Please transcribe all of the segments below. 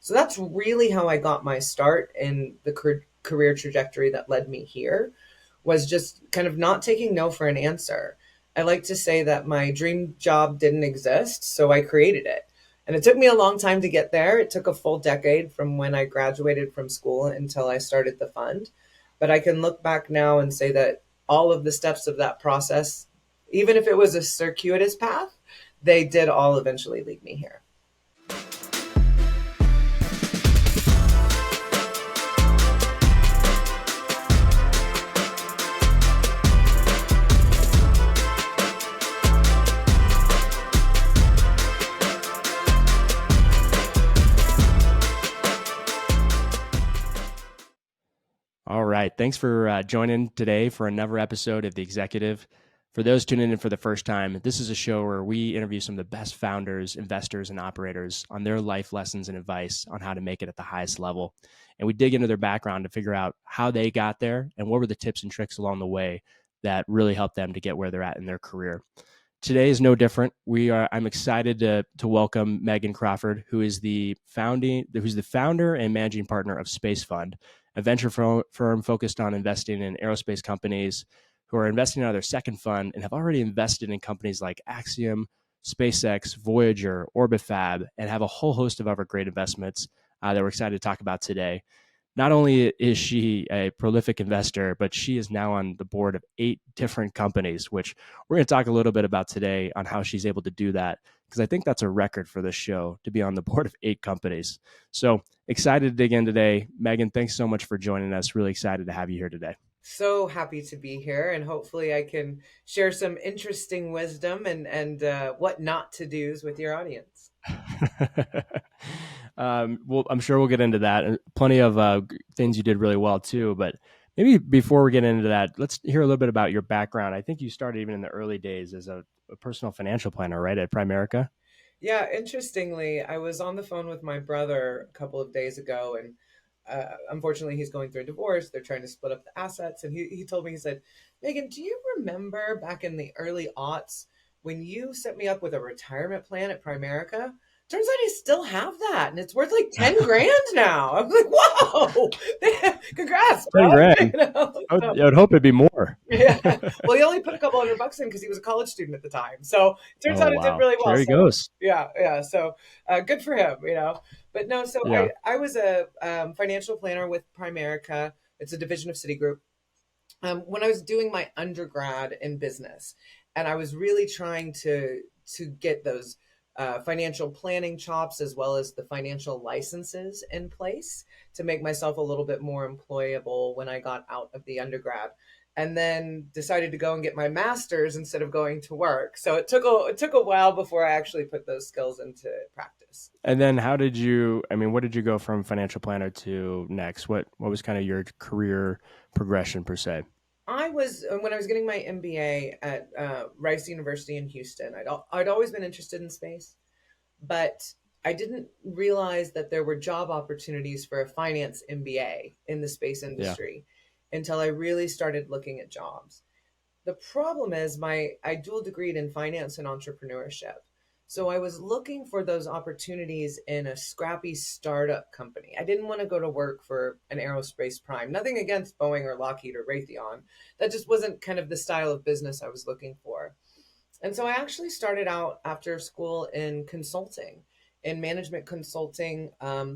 So that's really how I got my start in the career trajectory that led me here, was just kind of not taking no for an answer. I like to say that my dream job didn't exist, so I created it. And it took me a long time to get there. It took a full decade from when I graduated from school until I started the fund. But I can look back now and say that all of the steps of that process, even if it was a circuitous path, they did all eventually lead me here. All right. Thanks for joining today for another episode of The Executive. For those tuning in for the first time, this is a show where we interview some of the best founders, investors, and operators on their life lessons and advice on how to make it at the highest level. And we dig into their background to figure out how they got there and what were the tips and tricks along the way that really helped them to get where they're at in their career. Today is no different. I'm excited to welcome Meagan Crawford, who's the founder and managing partner of SpaceFund, a venture firm focused on investing in aerospace companies who are investing out of their second fund and have already invested in companies like Axiom, SpaceX, Voyager, OrbitFab, and have a whole host of other great investments that we're excited to talk about today. Not only is she a prolific investor, but she is now on the board of 8 different companies, which we're going to talk a little bit about today on how she's able to do that, because I think that's a record for this show to be on the board of 8 companies. So excited to dig in today. Meagan, thanks so much for joining us. Really excited to have you here today. So happy to be here, and hopefully I can share some interesting wisdom and what not to do's with your audience. Well, I'm sure we'll get into that, and plenty of things you did really well too. But maybe before we get into that, let's hear a little bit about your background. I think you started even in the early days as a personal financial planner, right, at Primerica? Yeah, interestingly, I was on the phone with my brother a couple of days ago, and unfortunately, he's going through a divorce. They're trying to split up the assets. And he told me, he said, Meagan, do you remember back in the early aughts when you set me up with a retirement plan at Primerica? Turns out I still have that, and it's worth like 10 grand now. I'm like, whoa, congrats, bro. 10 grand. You know? I would hope it'd be more. Yeah. Well, he only put a couple $100 in because he was a college student at the time. So it turns out it did really well. There he goes. Yeah. So good for him, But no, so Yeah. I was a financial planner with Primerica. It's a division of Citigroup. When I was doing my undergrad in business, and I was really trying to get those financial planning chops as well as the financial licenses in place to make myself a little bit more employable when I got out of the undergrad, and then decided to go and get my master's instead of going to work. So it took a while before I actually put those skills into practice. And then what did you go from financial planner to next? What was kind of your career progression per se? When I was getting my MBA at Rice University in Houston, I'd always been interested in space, but I didn't realize that there were job opportunities for a finance MBA in the space industry until I really started looking at jobs. The problem is I dual degreed in finance and entrepreneurship. So I was looking for those opportunities in a scrappy startup company. I didn't want to go to work for an aerospace prime. Nothing against Boeing or Lockheed or Raytheon. That just wasn't kind of the style of business I was looking for. And so I actually started out after school in consulting, in management consulting,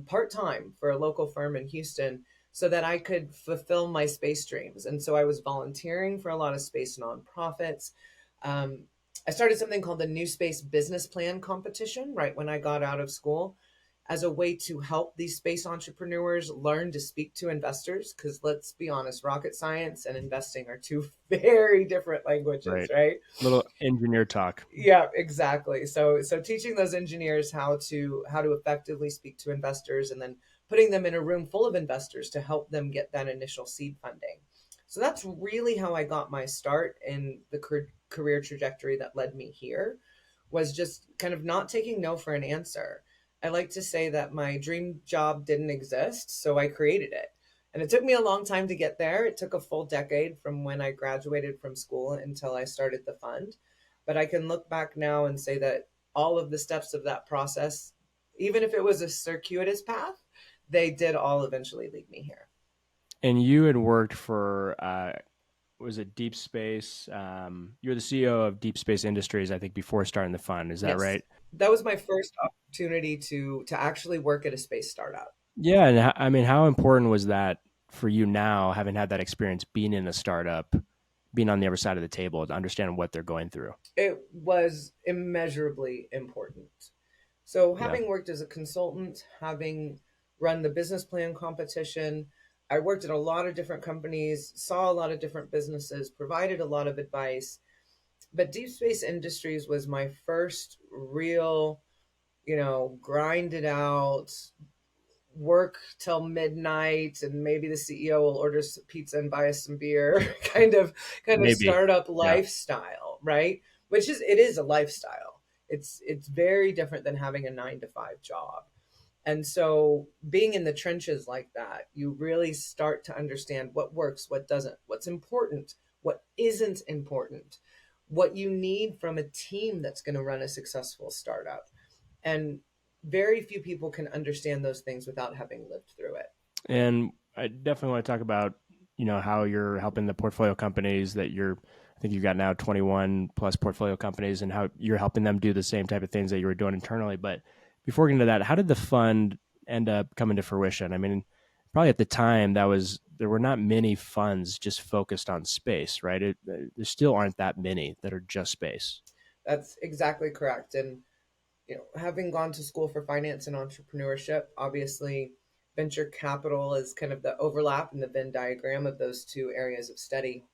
part-time for a local firm in Houston, so that I could fulfill my space dreams. And so I was volunteering for a lot of space nonprofits. I started something called the New Space Business Plan Competition right when I got out of school, as a way to help these space entrepreneurs learn to speak to investors. Because let's be honest, rocket science and investing are 2 very different languages, right? Little engineer talk. Yeah, exactly. So teaching those engineers how to effectively speak to investors, and then putting them in a room full of investors to help them get that initial seed funding. So that's really how I got my start in the career trajectory that led me here, was just kind of not taking no for an answer. I like to say that my dream job didn't exist, so I created it. And it took me a long time to get there. It took a full decade from when I graduated from school until I started the fund. But I can look back now and say that all of the steps of that process, Even if it was a circuitous path, they did all eventually lead me here. And you had worked for, was it Deep Space? You're the CEO of Deep Space Industries, I think, before starting the fund. Is that Yes. right? That was my first opportunity to actually work at a space startup. Yeah. And I mean, how important was that for you now, having had that experience being in a startup, being on the other side of the table to understand what they're going through? It was immeasurably important. So, Yeah. having worked as a consultant, having run the business plan competition, I worked at a lot of different companies, saw a lot of different businesses, provided a lot of advice. But Deep Space Industries was my first real, grind it out, work till midnight, and maybe the CEO will order some pizza and buy us some beer kind of Maybe. startup Yeah. lifestyle, right? Which it is a lifestyle. It's very different than having a 9 to 5 job. And so being in the trenches like that, you really start to understand what works, what doesn't, what's important, what isn't important, what you need from a team that's going to run a successful startup. And very few people can understand those things without having lived through it. And I definitely want to talk about, how you're helping the portfolio companies that I think you've got now 21 plus portfolio companies and how you're helping them do the same type of things that you were doing internally. But before getting to that, how did the fund end up coming to fruition? I mean, probably at the time there were not many funds just focused on space, right? There still aren't that many that are just space. That's exactly correct. And having gone to school for finance and entrepreneurship, obviously venture capital is kind of the overlap in the Venn diagram of those two areas of study.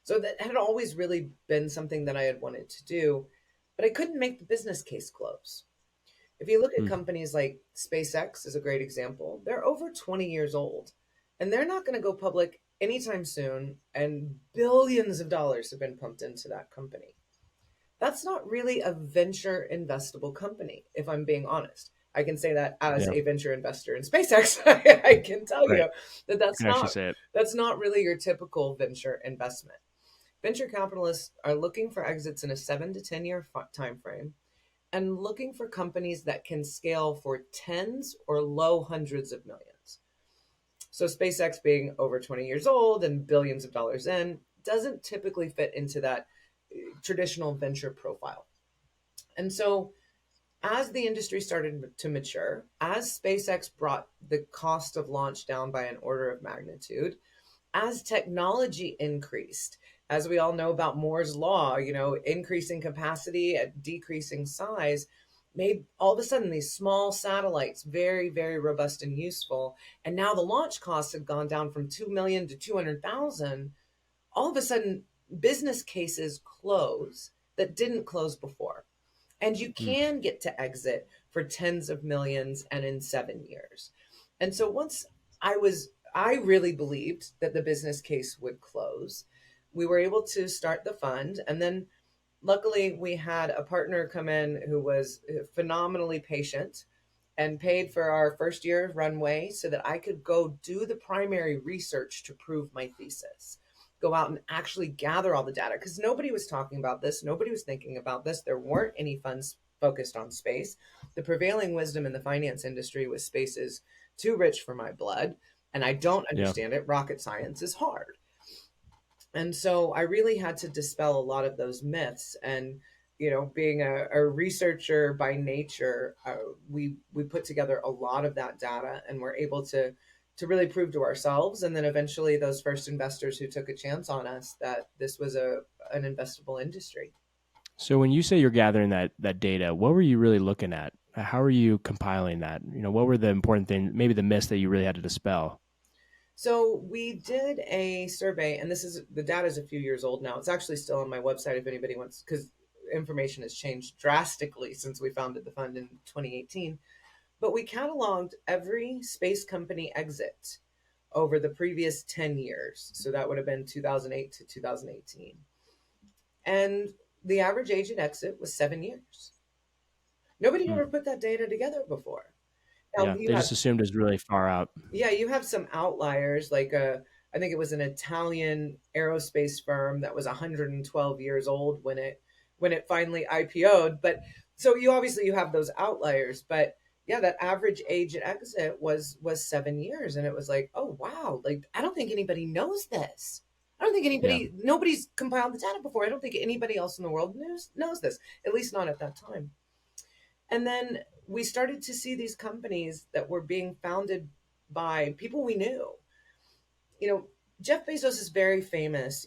So that had always really been something that I had wanted to do, but I couldn't make the business case close. If you look at Hmm. companies like SpaceX is a great example, they're over 20 years old and they're not going to go public anytime soon, and billions of dollars have been pumped into that company. That's not really a venture investable company, if I'm being honest. I can say that as Yeah, a venture investor in SpaceX. I can tell right. you that I can actually say it. that's not really your typical venture investment. Venture capitalists are looking for exits in a 7 to 10 year time frame and looking for companies that can scale for tens or low hundreds of millions. So SpaceX being over 20 years old and billions of dollars in doesn't typically fit into that traditional venture profile. And so as the industry started to mature, as SpaceX brought the cost of launch down by an order of magnitude, as technology increased, as we all know about Moore's law, increasing capacity at decreasing size, made all of a sudden these small satellites very, very robust and useful. And now the launch costs have gone down from 2 million to 200,000. All of a sudden, business cases close that didn't close before. And you Hmm. can get to exit for tens of millions and in 7 years. And so once I really believed that the business case would close. We were able to start the fund. And then luckily, we had a partner come in who was phenomenally patient and paid for our first year of runway so that I could go do the primary research to prove my thesis. Go out and actually gather all the data because nobody was talking about this. Nobody was thinking about this. There weren't any funds focused on space. The prevailing wisdom in the finance industry was space is too rich for my blood and I don't Yeah. understand it. Rocket science is hard. And so I really had to dispel a lot of those myths. And being a researcher by nature, we put together a lot of that data and we're able to really prove to ourselves, and then eventually those first investors who took a chance on us, that this was an investable industry. So when you say you're gathering that data, what were you really looking at? How are you compiling that? What were the important things, maybe the myths that you really had to dispel? So we did a survey, and the data is a few years old now. It's actually still on my website if anybody wants, because information has changed drastically since we founded the fund in 2018. But we cataloged every space company exit over the previous 10 years. So that would have been 2008 to 2018. And the average age at exit was 7 years. Nobody Hmm. ever put that data together before. Now Yeah, you they have just assumed it was really far out. Yeah, you have some outliers like I think it was an Italian aerospace firm that was 112 years old when it finally IPO'd, but So you have those outliers, but yeah, that average age at exit was 7 years, and it was like, oh wow, like I don't think anybody knows this. I don't think Yeah. nobody's compiled the data before. I don't think anybody else in the world knows this, at least not at that time. And then we started to see these companies that were being founded by people we knew. You know, Jeff Bezos is very famous,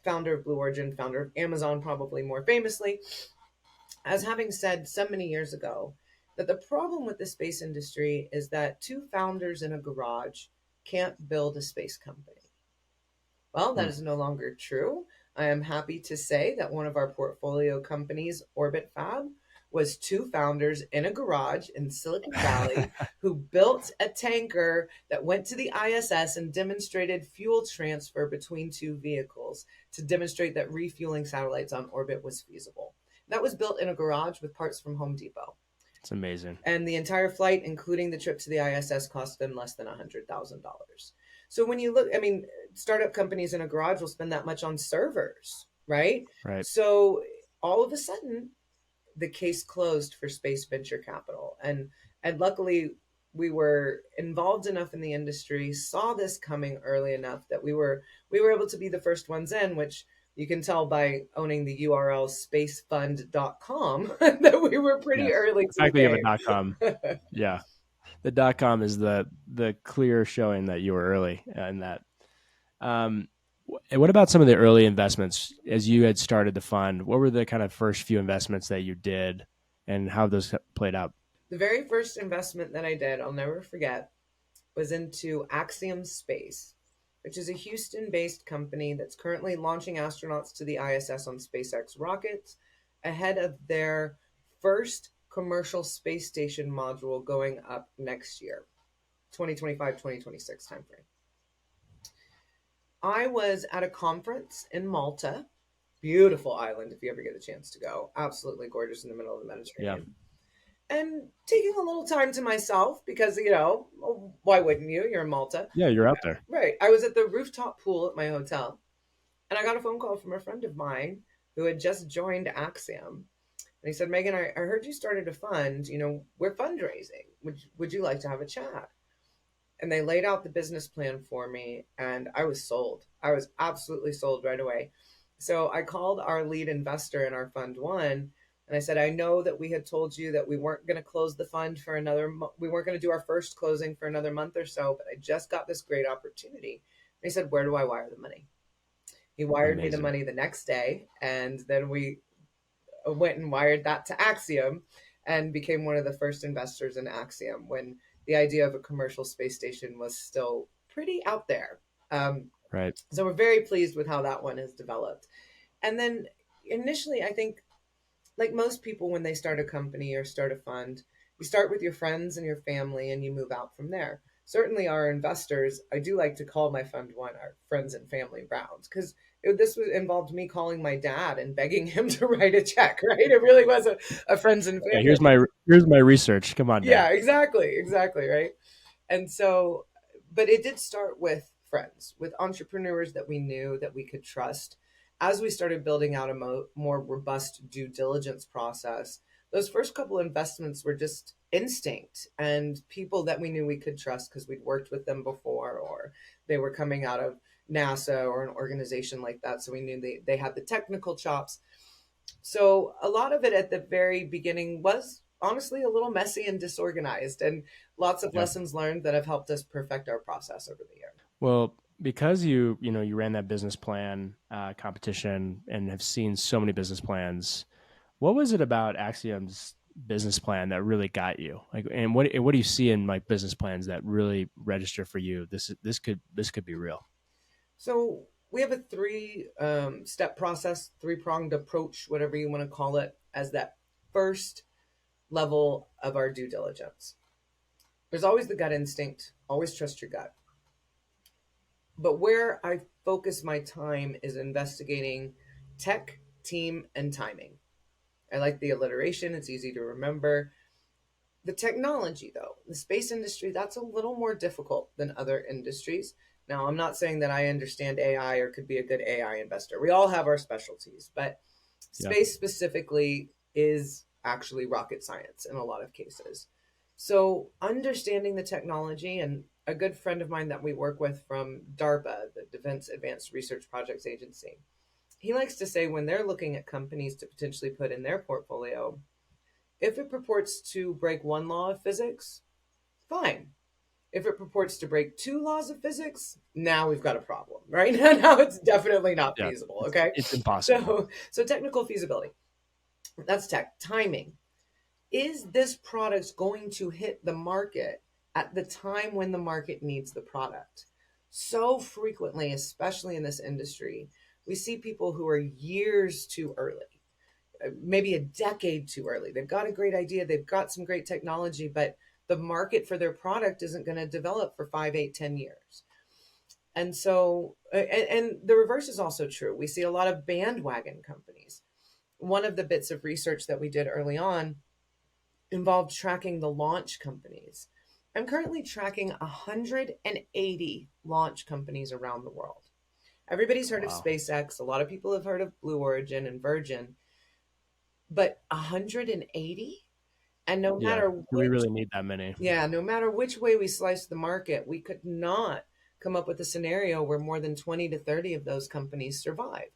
founder of Blue Origin, founder of Amazon, probably more famously, as having said so many years ago that the problem with the space industry is that two founders in a garage can't build a space company. Well, that Hmm. is no longer true. I am happy to say that one of our portfolio companies, Orbit Fab, was two founders in a garage in Silicon Valley who built a tanker that went to the ISS and demonstrated fuel transfer between two vehicles to demonstrate that refueling satellites on orbit was feasible. That was built in a garage with parts from Home Depot. It's amazing. And the entire flight, including the trip to the ISS, cost them less than $100,000. So when you look, I mean, startup companies in a garage will spend that much on servers, right? Right. So all of a sudden, the case closed for space venture capital, and luckily we were involved enough in the industry, saw this coming early enough that we were able to be the first ones in, which you can tell by owning the URL spacefund.com that we were pretty Yes. early The to the fact that you have game. a .com. Yeah. The .com is the clear showing that you were early in that. And what about some of the early investments as you had started the fund? What were the kind of first few investments that you did, and how those played out? The very first investment that I did, I'll never forget, was into Axiom Space, which is a Houston based company that's currently launching astronauts to the ISS on SpaceX rockets ahead of their first commercial space station module going up next year, 2025, 2026 timeframe. I was at a conference in Malta, beautiful island if you ever get a chance to go, absolutely gorgeous in the middle of the Yeah. Mediterranean. And taking a little time to myself because, why wouldn't you? You're in Malta. Yeah, you're out there. Right. I was at the rooftop pool at my hotel, and I got a phone call from a friend of mine who had just joined Axiom. And he said, Meagan, I heard you started a fund. We're fundraising. Would you like to have a chat? And they laid out the business plan for me, and I was sold. I was absolutely sold right away. So I called our lead investor in our fund one, and I said, I know that we had told you that we weren't going to close the fund for we weren't going to do our first closing for another month or so, but I just got this great opportunity. And he said, where do I wire the money? He wired me the Amazing. money the next day, and then we went and wired that to Axiom and became one of the first investors in Axiom when the idea of a commercial space station was still pretty out there. Right. So we're very pleased with how that one has developed. And then initially, I think, like most people, when they start a company or start a fund, you start with your friends and your family and you move out from there. Certainly, our investors, I do like to call my fund one our friends and family rounds because involved me calling my dad and begging him to write a check, right? It really was a friends and Yeah, family. here's my research. Come on, Dad. Yeah, exactly, right? And so, but it did start with friends, with entrepreneurs that we knew that we could trust. As we started building out a more robust due diligence process, those first couple investments were just instinct and people that we knew we could trust because we'd worked with them before or they were coming out of NASA or an organization like that. So we knew they had the technical chops. So a lot of it at the very beginning was honestly a little messy and disorganized, and lots of Yeah. lessons learned that have helped us perfect our process over the year. Well, because you ran that business plan competition and have seen so many business plans, what was it about Axiom's business plan that really got you? Like, and what do you see in like business plans that really register for you? This could be real. So we have a three-step process, three-pronged approach, whatever you want to call it, as that first level of our due diligence. There's always the gut instinct, always trust your gut. But where I focus my time is investigating tech, team, and timing. I like the alliteration, it's easy to remember. The technology, though, the space industry, that's a little more difficult than other industries. Now, I'm not saying that I understand AI or could be a good AI investor. We all have our specialties, but Yeah. space specifically is actually rocket science in a lot of cases. So understanding the technology, and a good friend of mine that we work with from DARPA, the Defense Advanced Research Projects Agency, he likes to say when they're looking at companies to potentially put in their portfolio, if it purports to break one law of physics, fine. If it purports to break two laws of physics, now we've got a problem, right? Now it's definitely not Yeah, feasible. Okay. it's impossible. So technical feasibility, that's tech. Timing. Is this product going to hit the market at the time when the market needs the product? So frequently, especially in this industry, we see people who are years too early, maybe a decade too early. They've got a great idea, they've got some great technology, but the market for their product isn't going to develop for 5, 8, 10 years. And so, and the reverse is also true. We see a lot of bandwagon companies. One of the bits of research that we did early on involved tracking the launch companies. I'm currently tracking 180 launch companies around the world. Everybody's heard of Wow. SpaceX. A lot of people have heard of Blue Origin and Virgin, but 180? And no Yeah. matter Do we which, really need that many? yeah, no matter which way we slice the market, we could not come up with a scenario where more than 20 to 30 of those companies survive.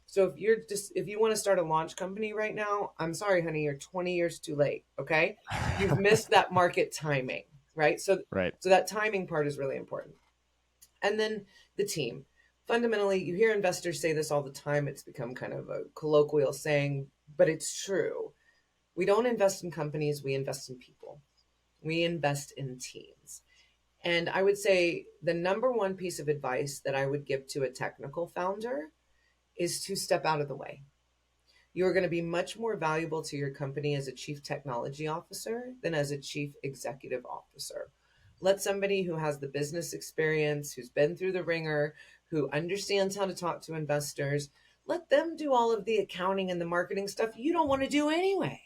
So if you want to start a launch company right now, I'm sorry, honey, you're 20 years too late. Okay. You've missed that market timing, right? Right. So that timing part is really important. And then the team. Fundamentally, you hear investors say this all the time. It's become kind of a colloquial saying, but it's true. We don't invest in companies, we invest in people. We invest in teams. And I would say the number one piece of advice that I would give to a technical founder is to step out of the way. You are going to be much more valuable to your company as a chief technology officer than as a chief executive officer. Let somebody who has the business experience, who's been through the ringer, who understands how to talk to investors, let them do all of the accounting and the marketing stuff you don't want to do anyway,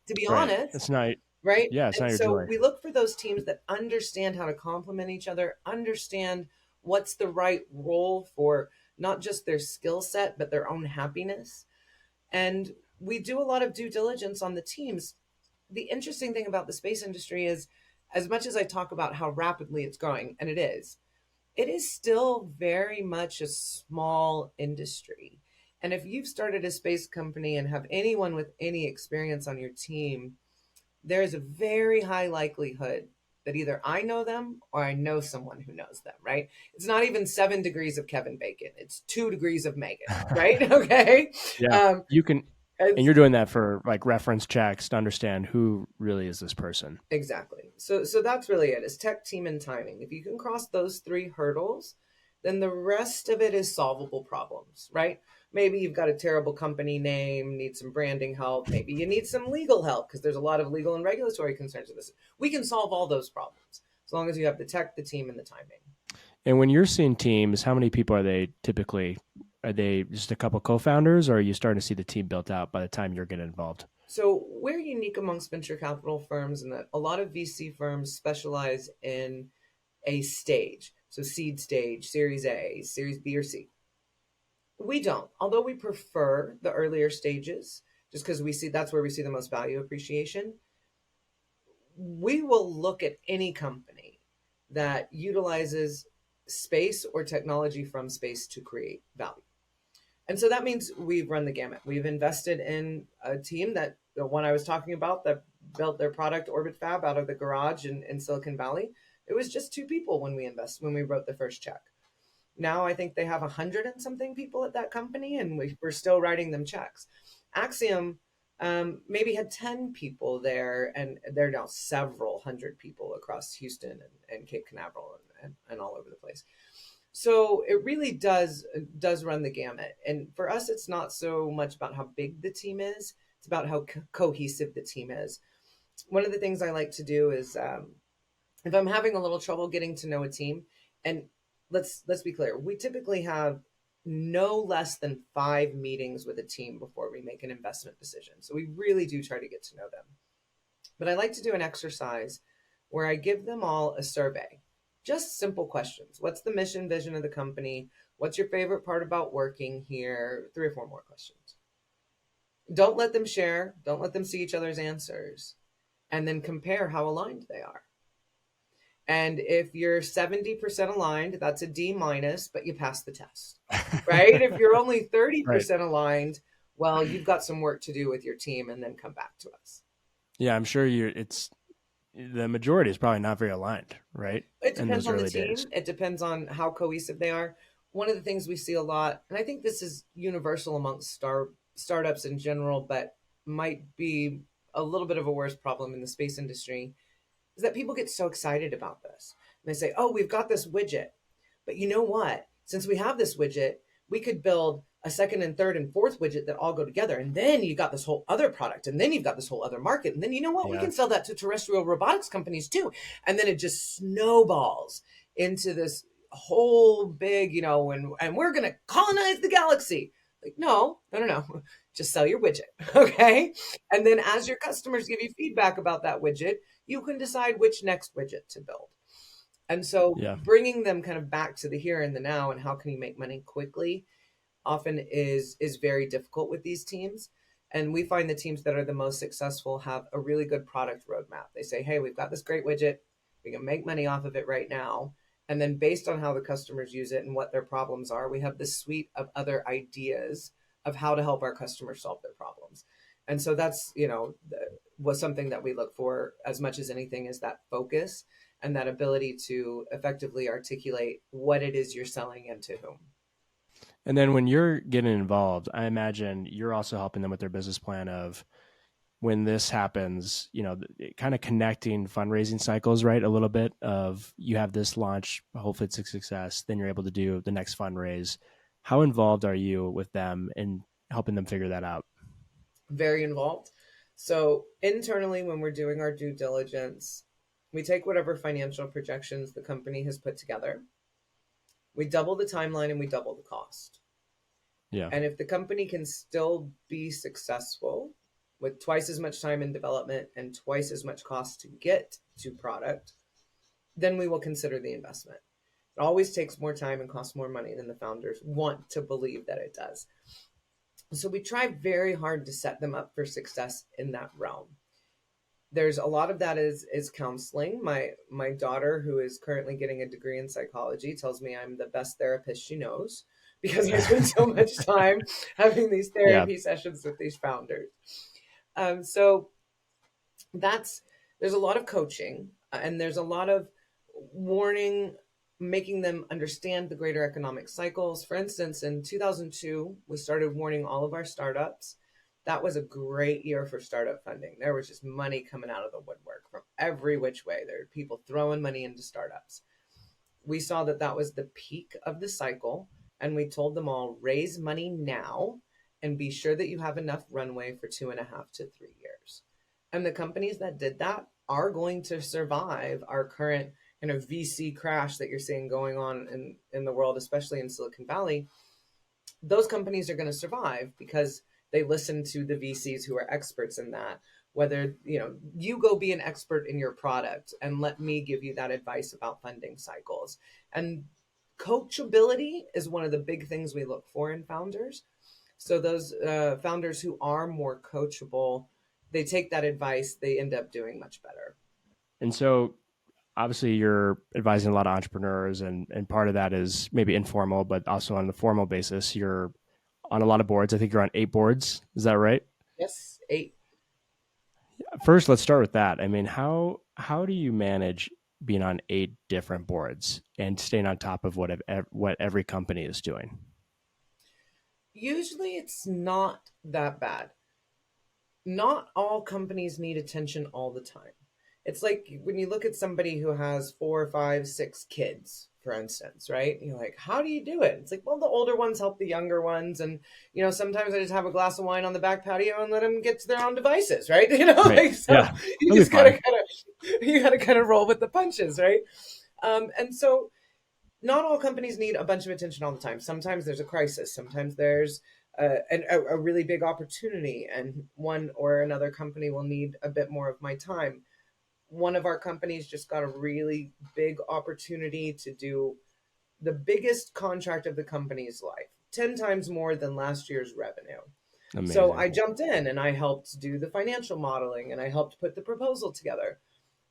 to be Right. honest. It's not. Right. Yeah, it's And not your so joy. we look for those teams that understand how to complement each other, understand what's the right role for not just their skill set, but their own happiness. And we do a lot of due diligence on the teams. The interesting thing about the space industry is, as much as I talk about how rapidly it's growing, and it is still very much a small industry. And if you've started a space company and have anyone with any experience on your team, there is a very high likelihood that either I know them or I know someone who knows them, right? It's not even 7 degrees of Kevin Bacon. It's 2 degrees of Meagan, right? Okay. Yeah, Um, you can, and it's, you're doing that for like reference checks to understand who really is this person. exactly. So that's really it. Is tech, team, and timing. If you can cross those three hurdles, then the rest of it is solvable problems, right? Maybe you've got a terrible company name, need some branding help. Maybe you need some legal help because there's a lot of legal and regulatory concerns with this. We can solve all those problems as long as you have the tech, the team, and the timing. And when you're seeing teams, how many people are they typically? Are they just a couple co-founders, or are you starting to see the team built out by the time you're getting involved? So we're unique amongst venture capital firms in that a lot of VC firms specialize in a stage. So seed stage, series A, series B or C. We don't, although we prefer the earlier stages just because we see that's where we see the most value appreciation. We will look at any company that utilizes space or technology from space to create value. And so that means we've run the gamut. We've invested in a team that the one I was talking about that built their product Orbit Fab out of the garage in Silicon Valley. It was just 2 people when we wrote the first check. Now I think they have 100 and something people at that company, and we're still writing them checks. Axiom maybe had 10 people there, and there are now several hundred people across Houston and Cape Canaveral and all over the place. So it really does run the gamut. And for us, it's not so much about how big the team is; it's about how cohesive the team is. One of the things I like to do is if I'm having a little trouble getting to know a team, and let's be clear, we typically have no less than 5 meetings with a team before we make an investment decision. So we really do try to get to know them. But I like to do an exercise where I give them all a survey. Just simple questions. What's the mission, vision of the company? What's your favorite part about working here? 3 or 4 more questions. Don't let them share. Don't let them see each other's answers. And then compare how aligned they are. And if you're 70% aligned, that's a D minus, but you pass the test, right? If you're only Right. 30% aligned, well, you've got some work to do with your team and then come back to us. Yeah, I'm sure it's the majority is probably not very aligned, right? It In depends those on the early days. team. It depends on how cohesive they are. One of the things we see a lot, and I think this is universal amongst startups in general, but might be a little bit of a worse problem in the space industry, is that people get so excited about this. And they say, oh, we've got this widget. But you know what? Since we have this widget, we could build a second and third and fourth widget that all go together. And then you got this whole other product. And then you've got this whole other market. And then you know what? We Yeah. can sell that to terrestrial robotics companies too. And then it just snowballs into this whole big, and we're going to colonize the galaxy. Like, no. Just sell your widget. Okay. And then as your customers give you feedback about that widget, you can decide which next widget to build. And so Yeah. bringing them kind of back to the here and the now and how can you make money quickly often is very difficult with these teams. And we find the teams that are the most successful have a really good product roadmap. They say, hey, we've got this great widget. We can make money off of it right now. And then based on how the customers use it and what their problems are, we have this suite of other ideas of how to help our customers solve their problems. And so that's, was something that we look for as much as anything is that focus and that ability to effectively articulate what it is you're selling and to whom. And then when you're getting involved, I imagine you're also helping them with their business plan of when this happens, kind of connecting fundraising cycles, right? A little bit of you have this launch, hopefully it's a success, then you're able to do the next fundraise. How involved are you with them in helping them figure that out? Very involved. So internally, when we're doing our due diligence, we take whatever financial projections the company has put together. We double the timeline and we double the cost. Yeah. And if the company can still be successful with twice as much time in development and twice as much cost to get to product, then we will consider the investment. It always takes more time and costs more money than the founders want to believe that it does. So we try very hard to set them up for success in that realm. There's a lot of that is counseling. My daughter, who is currently getting a degree in psychology, tells me I'm the best therapist she knows because I spend so much time having these therapy sessions with these founders. So there's a lot of coaching and there's a lot of warning, making them understand the greater economic cycles. For instance, in 2002, we started warning all of our startups. That was a great year for startup funding. There was just money coming out of the woodwork from every which way. There were people throwing money into startups. We saw that was the peak of the cycle, and we told them all, raise money now and be sure that you have enough runway for 2.5 to 3 years. And the companies that did that are going to survive our current kind of VC crash that you're seeing going on in the world, especially in Silicon Valley. Those companies are going to survive because they listen to the VCs who are experts in that. Whether, you go be an expert in your product and let me give you that advice about funding cycles. And coachability is one of the big things we look for in founders. So those founders who are more coachable, they take that advice, they end up doing much better. And so obviously you're advising a lot of entrepreneurs and part of that is maybe informal, but also on the formal basis, you're on a lot of boards. I think you're on 8 boards. Is that right? Yes, 8. First, let's start with that. I mean, how do you manage being on 8 different boards and staying on top of what every company is doing? Usually it's not that bad. Not all companies need attention all the time. It's like when you look at somebody who has 4, 5, 6 kids, for instance, right? You're like, how do you do it? It's like, well, the older ones help the younger ones. And, sometimes I just have a glass of wine on the back patio and let them get to their own devices, right? Right. Yeah. You just gotta kind of roll with the punches, right? And so not all companies need a bunch of attention all the time. Sometimes there's a crisis. Sometimes there's a really big opportunity, and one or another company will need a bit more of my time. One of our companies just got a really big opportunity to do the biggest contract of the company's life, 10 times more than last year's revenue. So Amazing. I jumped in and I helped do the financial modeling and I helped put the proposal together.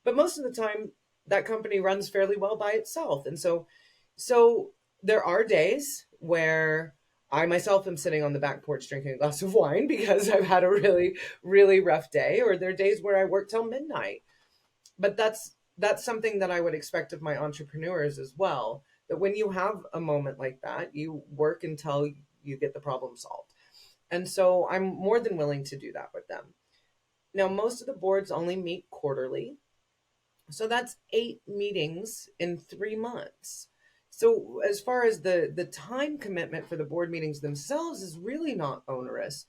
But most of the time, that company runs fairly well by itself. And so there are days where I myself am sitting on the back porch drinking a glass of wine because I've had a really, really rough day, or there are days where I work till midnight. But that's something that I would expect of my entrepreneurs as well. That when you have a moment like that, you work until you get the problem solved. And so I'm more than willing to do that with them. Now, most of the boards only meet quarterly. So that's 8 meetings in 3 months. So as far as the time commitment for the board meetings themselves is really not onerous.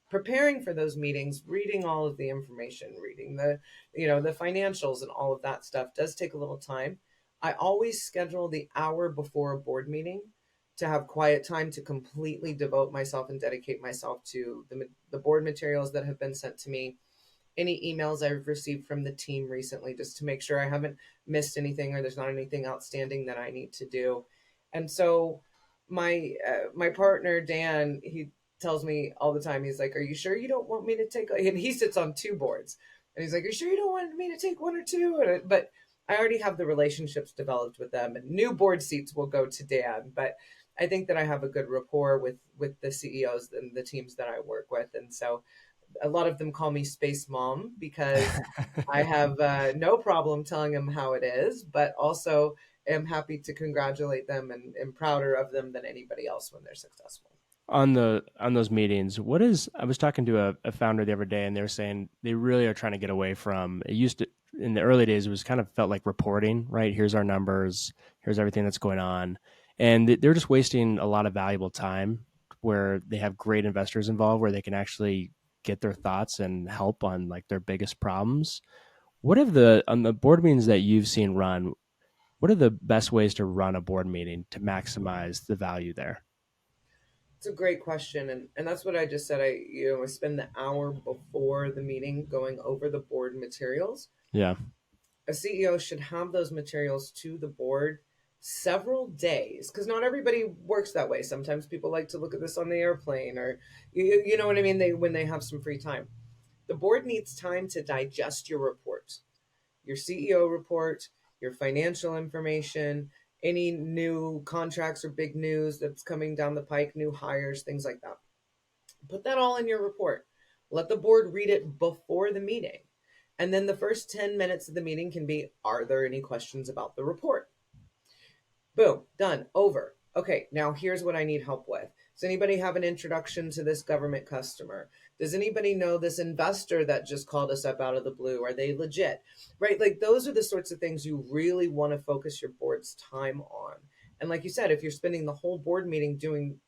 Preparing for those meetings, reading all of the information, reading the financials and all of that stuff does take a little time. I always schedule the hour before a board meeting to have quiet time to completely devote myself and dedicate myself to the board materials that have been sent to me, any emails I've received from the team recently, just to make sure I haven't missed anything or there's not anything outstanding that I need to do. And so my partner Dan, he tells me all the time, he's like, "Are you sure you don't want me to take?" And he sits on 2 boards, and he's like, "Are you sure you don't want me to take one or two?" But I already have the relationships developed with them, and new board seats will go to Dan. But I think that I have a good rapport with the CEOs and the teams that I work with, and so a lot of them call me Space Mom because I have no problem telling them how it is, but also am happy to congratulate them and am prouder of them than anybody else when they're successful. On those meetings, what is I was talking to a founder the other day, and they were saying they really are trying to get away from it. Used to in the early days, it was kind of felt like reporting, right? Here's our numbers, here's everything that's going on, and they're just wasting a lot of valuable time where they have great investors involved, where they can actually get their thoughts and help on like their biggest problems. What have the on the board meetings that you've seen run? What are the best ways to run a board meeting to maximize the value there? It's a great question, and that's what I just said. I spend the hour before the meeting going over the board materials. Yeah. A CEO should have those materials to the board several days, because not everybody works that way. Sometimes people like to look at this on the airplane, or you know what I mean, they when they have some free time. The board needs time to digest your report, your CEO report, your financial information, any new contracts or big news that's coming down the pike, new hires, things like that. Put that all in your report. Let the board read it before the meeting. And then the first 10 minutes of the meeting can be, are there any questions about the report? Boom, done, over. Okay, now here's what I need help with. Does anybody have an introduction to this government customer? Does anybody know this investor that just called us up out of the blue? Are they legit? Right? Like those are the sorts of things you really want to focus your board's time on. And like you said, if you're spending the whole board meeting doing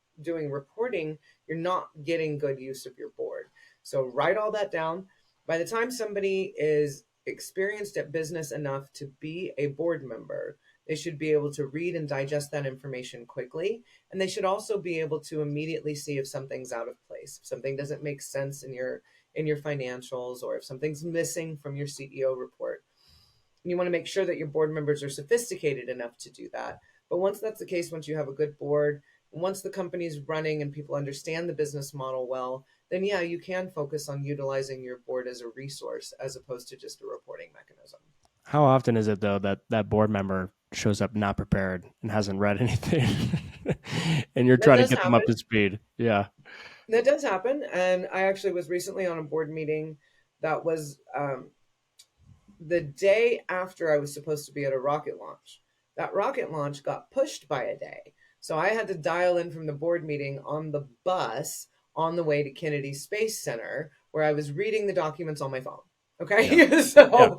reporting, you're not getting good use of your board. So write all that down. By the time somebody is experienced at business enough to be a board member, they should be able to read and digest that information quickly. And they should also be able to immediately see if something's out of place, if something doesn't make sense in your financials, or if something's missing from your CEO report. And you want to make sure that your board members are sophisticated enough to do that. But once that's the case, once you have a good board, once the company's running and people understand the business model well, then yeah, you can focus on utilizing your board as a resource as opposed to just a reporting mechanism. How often is it though that that board member shows up not prepared and hasn't read anything, and you're That trying to does get them happen. up to speed? Yeah. That does happen. And I actually was recently on a board meeting that was the day after I was supposed to be at a rocket launch. That rocket launch got pushed by a day. So I had to dial in from the board meeting on the bus on the way to Kennedy Space Center, where I was reading the documents on my phone. Yeah. Okay. Yeah. So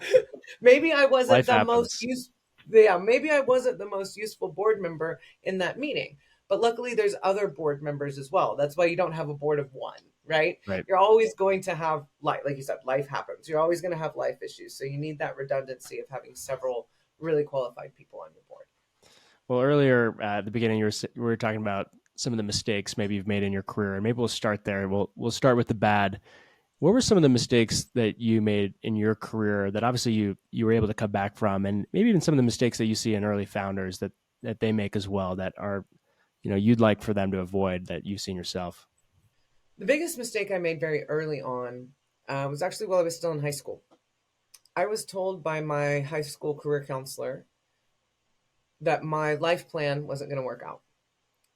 maybe I wasn't Life the most happens. useful. Yeah, maybe I wasn't the most useful board member in that meeting. But luckily, there's other board members as well. That's why you don't have a board of one, right? Right. You're always going to have, like you said, life happens. You're always going to have life issues. So you need that redundancy of having several really qualified people on your board. Well, earlier at the beginning, we were talking about some of the mistakes maybe you've made in your career, and maybe we'll start there. We'll start with the bad. What were some of the mistakes that you made in your career that obviously you were able to come back from, and maybe even some of the mistakes that you see in early founders that they make as well that are you'd like for them to avoid that you've seen yourself? The biggest mistake I made very early on was actually while I was still in high school. I was told by my high school career counselor that my life plan wasn't going to work out.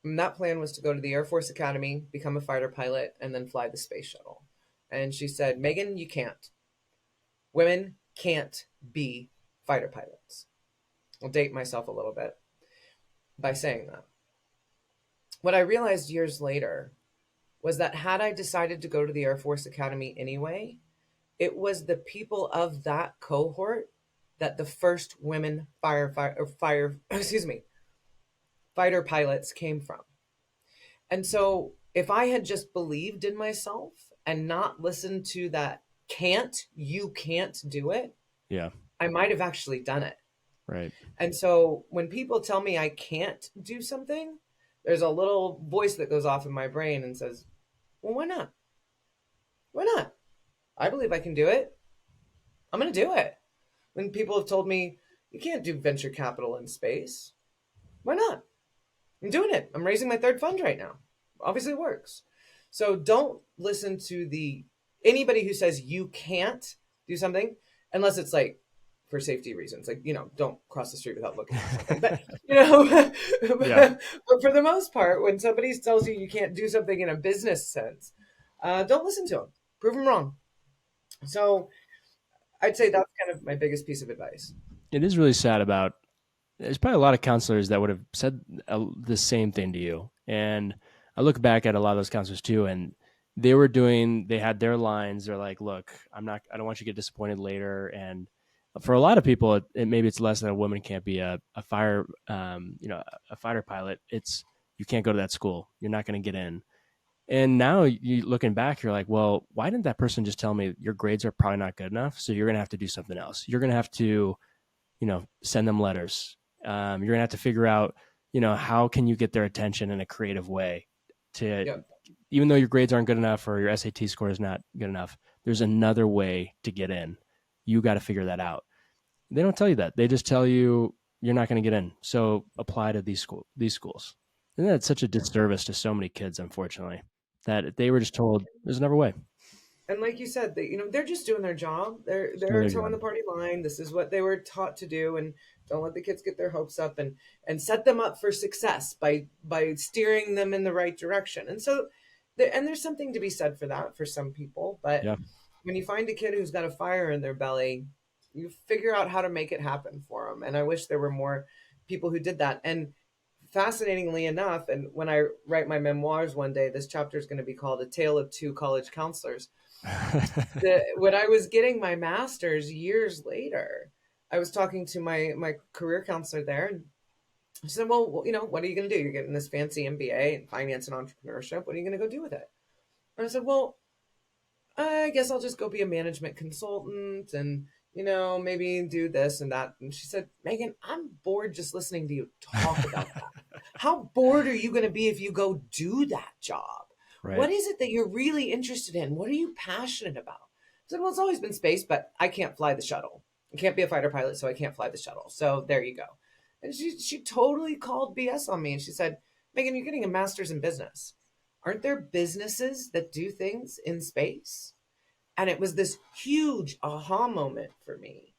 And that plan was to go to the Air Force Academy, become a fighter pilot, and then fly the space shuttle. And she said, Meagan, you can't. Women can't be fighter pilots. I'll date myself a little bit by saying that. What I realized years later was that had I decided to go to the Air Force Academy anyway, it was the people of that cohort that the first women fighter pilots came from. And so if I had just believed in myself and not listened to that you can't do it, Yeah. I might have actually done it. Right. And so when people tell me I can't do something, there's a little voice that goes off in my brain and says, well, why not? Why not? I believe I can do it. I'm going to do it. When people have told me, you can't do venture capital in space, why not? I'm doing it. I'm raising my third fund right now. Obviously it works. So don't listen to anybody who says you can't do something unless it's like for safety reasons. Like, don't cross the street without looking at something. But, Yeah. but for the most part, when somebody tells you you can't do something in a business sense, don't listen to them. Prove them wrong. So I'd say that's kind of my biggest piece of advice. It is really sad about, there's probably a lot of counselors that would have said the same thing to you. And I look back at a lot of those counselors too, and they had their lines. They're like, look, I don't want you to get disappointed later. And for a lot of people, maybe it's less that a woman can't be a fighter pilot. It's, you can't go to that school. You're not going to get in. And now you looking back, you're like, well, why didn't that person just tell me your grades are probably not good enough? So you're going to have to do something else. You're going to have to, send them letters. You're going to have to figure out, how can you get their attention in a creative way to, Yep. even though your grades aren't good enough or your SAT score is not good enough, there's another way to get in. You got to figure that out. They don't tell you that. They just tell you you're not going to get in. So apply to these schools. And that's such a disservice to so many kids, unfortunately, that they were just told there's another way. And like you said, they're just doing their job. They're Just doing their towing the job. party line. This is what they were taught to do, and don't let the kids get their hopes up, and set them up for success by steering them in the right direction. And so, there's something to be said for that for some people. But Yeah. when you find a kid who's got a fire in their belly, you figure out how to make it happen for them. And I wish there were more people who did that. And fascinatingly enough, and when I write my memoirs one day, this chapter is going to be called A Tale of Two College Counselors. When I was getting my master's years later, I was talking to my career counselor there, and I said, well, what are you going to do? You're getting this fancy MBA in finance and entrepreneurship. What are you going to go do with it? And I said, well, I guess I'll just go be a management consultant and, maybe do this and that. And she said, Meagan, I'm bored just listening to you talk about that. How bored are you going to be if you go do that job? Right. What is it that you're really interested in? What are you passionate about? I said, well, it's always been space, but I can't fly the shuttle. I can't be a fighter pilot, so I can't fly the shuttle. So there you go. And she totally called BS on me. And she said, Meagan, you're getting a master's in business. Aren't there businesses that do things in space? And it was this huge aha moment for me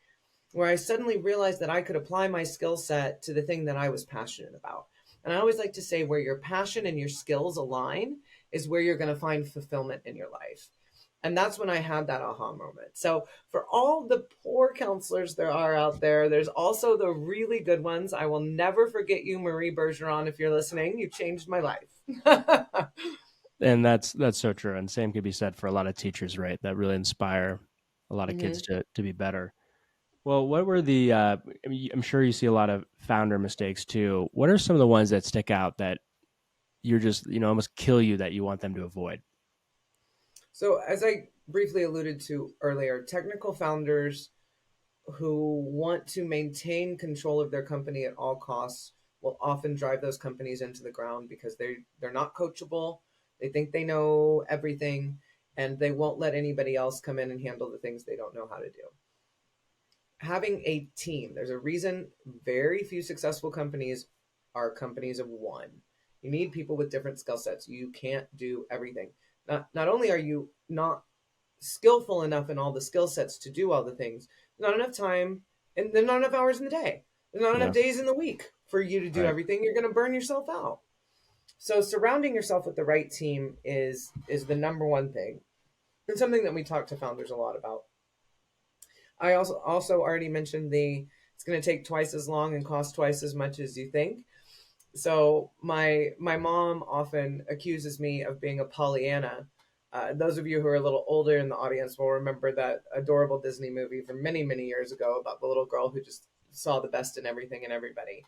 where I suddenly realized that I could apply my skill set to the thing that I was passionate about. And I always like to say where your passion and your skills align is where you're going to find fulfillment in your life. And that's when I had that aha moment. So for all the poor counselors there are out there, there's also the really good ones. I will never forget you, Marie Bergeron, if you're listening. You changed my life. And that's so true. And same could be said for a lot of teachers, right? That really inspire a lot of kids Mm-hmm. to be better. Well, what were I'm sure you see a lot of founder mistakes too. What are some of the ones that stick out that you're just, almost kill you that you want them to avoid? So as I briefly alluded to earlier, technical founders who want to maintain control of their company at all costs will often drive those companies into the ground because they're not coachable. They think they know everything, and they won't let anybody else come in and handle the things they don't know how to do. Having a team, there's a reason very few successful companies are companies of one. You need people with different skill sets. You can't do everything. Not only are you not skillful enough in all the skill sets to do all the things, not enough time, and there's not enough hours in the day. There's not enough Yeah. days in the week for you to do Right. everything. You're going to burn yourself out. So surrounding yourself with the right team is the number one thing, and something that we talk to founders a lot about. I also already mentioned it's going to take twice as long and cost twice as much as you think. So my mom often accuses me of being a Pollyanna. Those of you who are a little older in the audience will remember that adorable Disney movie from many years ago about the little girl who just saw the best in everything and everybody.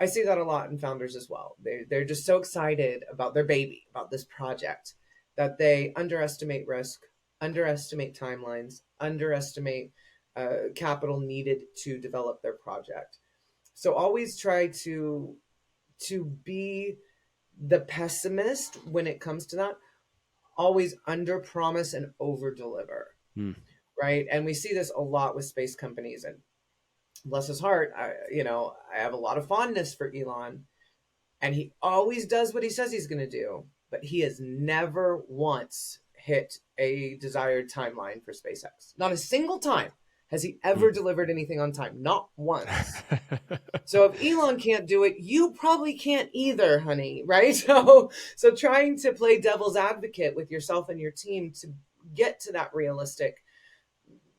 I see that a lot in founders as well. They're just so excited about their baby, about this project, that they underestimate risk, underestimate timelines, underestimate capital needed to develop their project. So always try to be the pessimist when it comes to that. Always under promise and over deliver, Hmm. right? And we see this a lot with space companies. And bless his heart, I have a lot of fondness for Elon, and he always does what he says he's going to do, but he has never once hit a desired timeline for SpaceX. Not a single time has he ever delivered anything on time. Not once. So if Elon can't do it, you probably can't either, honey, right? So trying to play devil's advocate with yourself and your team to get to that realistic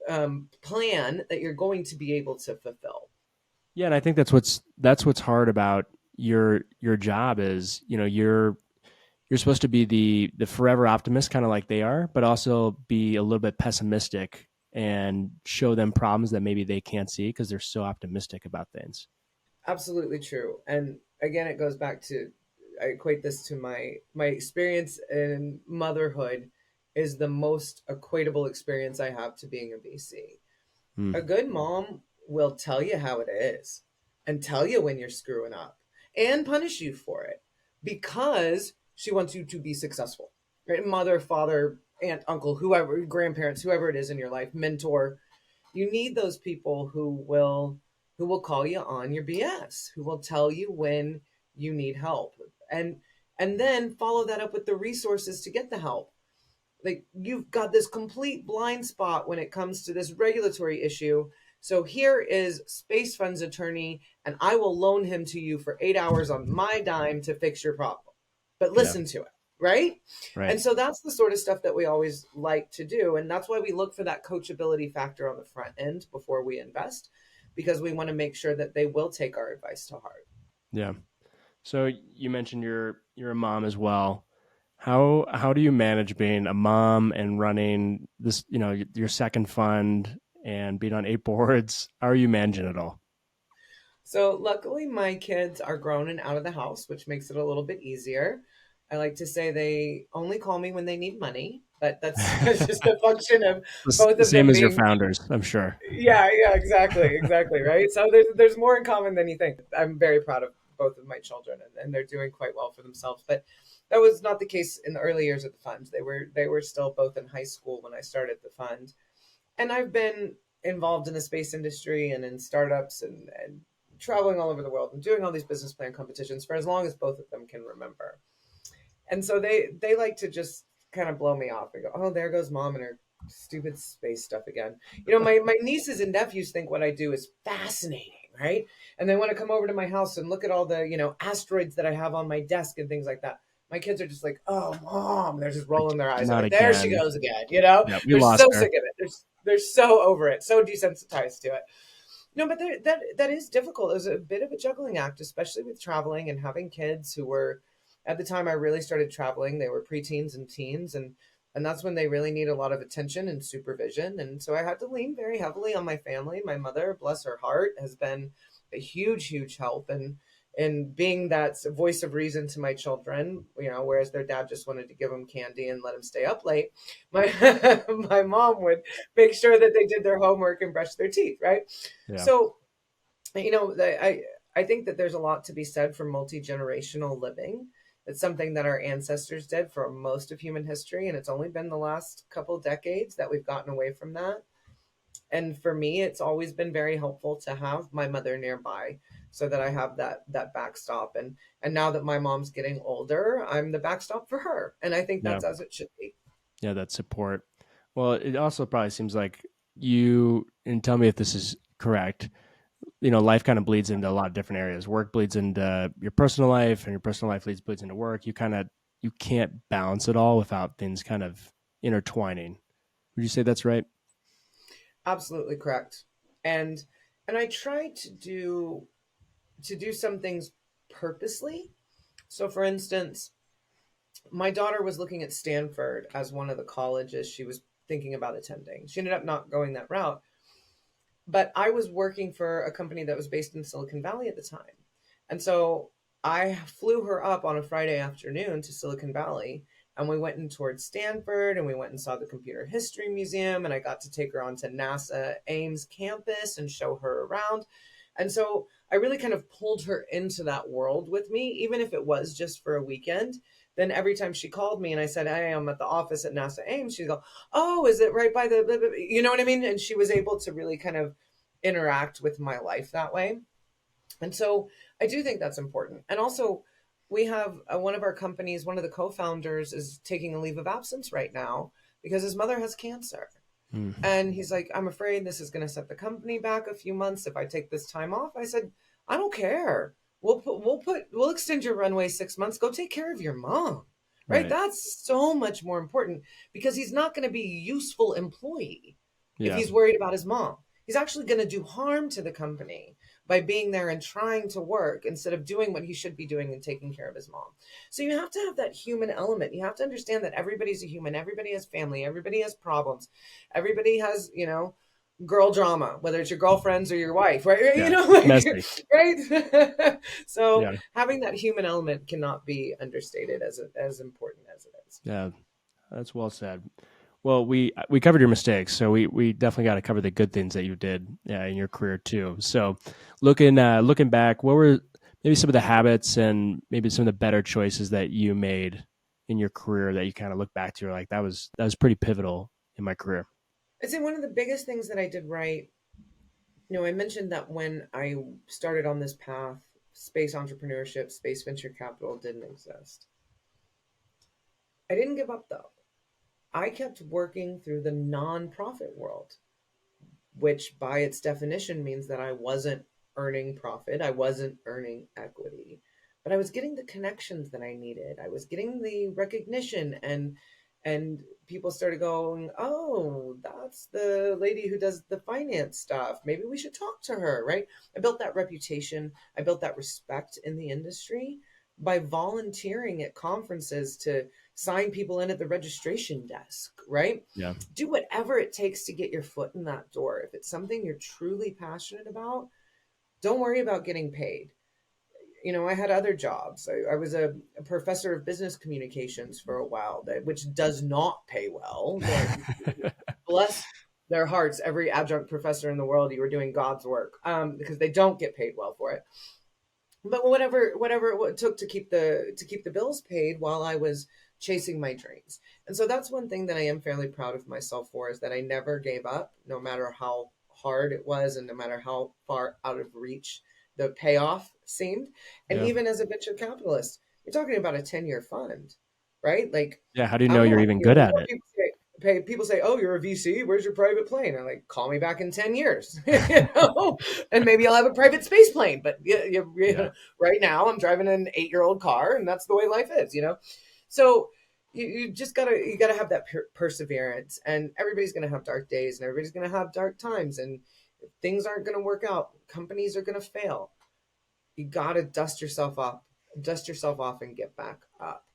plan that you're going to be able to fulfill. Yeah, and I think that's what's hard about your job is, you're supposed to be the forever optimist, kind of like they are, but also be a little bit pessimistic and show them problems that maybe they can't see because they're so optimistic about things. Absolutely true. And again, it goes back to, I equate this to my experience in motherhood is the most equatable experience I have to being a VC. Mm. A good mom will tell you how it is and tell you when you're screwing up and punish you for it because she wants you to be successful. Right? Mother, father, aunt, uncle, whoever, grandparents, whoever it is in your life, mentor. You need those people who will call you on your BS, who will tell you when you need help. And and then follow that up with the resources to get the help. Like, you've got this complete blind spot when it comes to this regulatory issue. So here is SpaceFund's attorney, and I will loan him to you for 8 hours on my dime to fix your problem. But Yeah. listen to it, right? Right. And so that's the sort of stuff that we always like to do. And that's why we look for that coachability factor on the front end before we invest, because we want to make sure that they will take our advice to heart. Yeah. So you mentioned you're a mom as well. How do you manage being a mom and running this, your second fund and being on 8 boards? How are you managing it all? So luckily, my kids are grown and out of the house, which makes it a little bit easier. I like to say they only call me when they need money, but that's just a function of both The of same them as your being. founders, I'm sure. Yeah, exactly, right. So there's more in common than you think. I'm very proud of both of my children, and they're doing quite well for themselves. But that was not the case in the early years of the fund. They were still both in high school when I started the fund, and I've been involved in the space industry and in startups and traveling all over the world and doing all these business plan competitions for as long as both of them can remember. And so they like to just kind of blow me off and go, "Oh, there goes mom and her stupid space stuff again." My nieces and nephews think what I do is fascinating, right? And they want to come over to my house and look at all the, asteroids that I have on my desk and things like that. My kids are just like, "Oh, mom," they're just Like, rolling their eyes. I'm not like, "There she again. goes again." Yeah, we They're lost so her. sick of it. They're so over it, so desensitized to it. No, but that is difficult. It was a bit of a juggling act, especially with traveling and having kids who were, at the time I really started traveling, they were preteens and teens, and that's when they really need a lot of attention and supervision. And so I had to lean very heavily on my family. My mother, bless her heart, has been a huge help and being that voice of reason to my children, whereas their dad just wanted to give them candy and let them stay up late. My my mom would make sure that they did their homework and brushed their teeth, right? Yeah. So, I think that there's a lot to be said for multi-generational living. It's something that our ancestors did for most of human history, and it's only been the last couple decades that we've gotten away from that. And for me, it's always been very helpful to have my mother nearby. so that I have that backstop. And now that my mom's getting older, I'm the backstop for her. And I think Yeah. that's as it should be. Yeah, that support. Well, it also probably seems like you, and tell me if this is correct, life kind of bleeds into a lot of different areas. Work bleeds into your personal life, and your personal life bleeds into work. You can't balance it all without things kind of intertwining. Would you say that's right? Absolutely correct. And I try to do some things purposely. So for instance, my daughter was looking at Stanford as one of the colleges she was thinking about attending. She ended up not going that route. But I was working for a company that was based in Silicon Valley at the time. And so I flew her up on a Friday afternoon to Silicon Valley, and we went in towards Stanford, and we went and saw the Computer History Museum, and I got to take her onto NASA Ames campus and show her around. And so I really kind of pulled her into that world with me, even if it was just for a weekend. Then every time she called me and I said, "Hey, I'm at the office at NASA Ames," she'd go, "Oh, is it right by the blah, blah, blah?" You know what I mean? And she was able to really kind of interact with my life that way. And so I do think that's important. And also, we have one of our companies, one of the co-founders is taking a leave of absence right now because his mother has cancer. Mm. And he's like, "I'm afraid this is going to set the company back a few months if I take this time off." I said, "I don't care. We'll extend your runway 6 months. Go take care of your mom." Right? Right. That's so much more important because he's not going to be a useful employee if Yeah. he's worried about his mom. He's actually going to do harm to the company by being there and trying to work instead of doing what he should be doing and taking care of his mom. So you have to have that human element. You have to understand that everybody's a human. Everybody has family. Everybody has problems. Everybody has, girl drama, whether it's your girlfriends or your wife, right? Yeah. It's Like, messy. right? So Yeah. having that human element cannot be understated as important as it is. Yeah. That's well said. Well, we covered your mistakes, so we definitely got to cover the good things that you did in your career too. So, looking back, what were maybe some of the habits and maybe some of the better choices that you made in your career that you kind of look back to? You're like, that was pretty pivotal in my career. I'd say one of the biggest things that I did right, I mentioned that when I started on this path, space entrepreneurship, space venture capital didn't exist. I didn't give up though. I kept working through the nonprofit world, which by its definition means that I wasn't earning profit, I wasn't earning equity, but I was getting the connections that I needed. I was getting the recognition, and people started going, "Oh, that's the lady who does the finance stuff. Maybe we should talk to her," right? I built that reputation, I built that respect in the industry by volunteering at conferences to sign people in at the registration desk, right? Yeah. Do whatever it takes to get your foot in that door. If it's something you're truly passionate about, don't worry about getting paid. I had other jobs. I was a professor of business communications for a while, which does not pay well. Bless their hearts, every adjunct professor in the world, you were doing God's work, because they don't get paid well for it. But whatever it took to keep the bills paid while I was chasing my dreams. And so that's one thing that I am fairly proud of myself for, is that I never gave up, no matter how hard it was and no matter how far out of reach the payoff seemed. And Yeah. even as a venture capitalist, you're talking about a 10-year fund, right? Like, Yeah. How do you I know don't you're know, even good at before it? people say, "Oh, you're a VC. Where's your private plane?" I'm like, "Call me back in 10 years, and maybe I'll have a private space plane." But Yeah. right now, I'm driving an 8-year-old car, and that's the way life is. So you just you gotta have that perseverance, and everybody's gonna have dark days, and everybody's gonna have dark times, and if things aren't gonna work out, companies are gonna fail. You gotta dust yourself off, and get back up,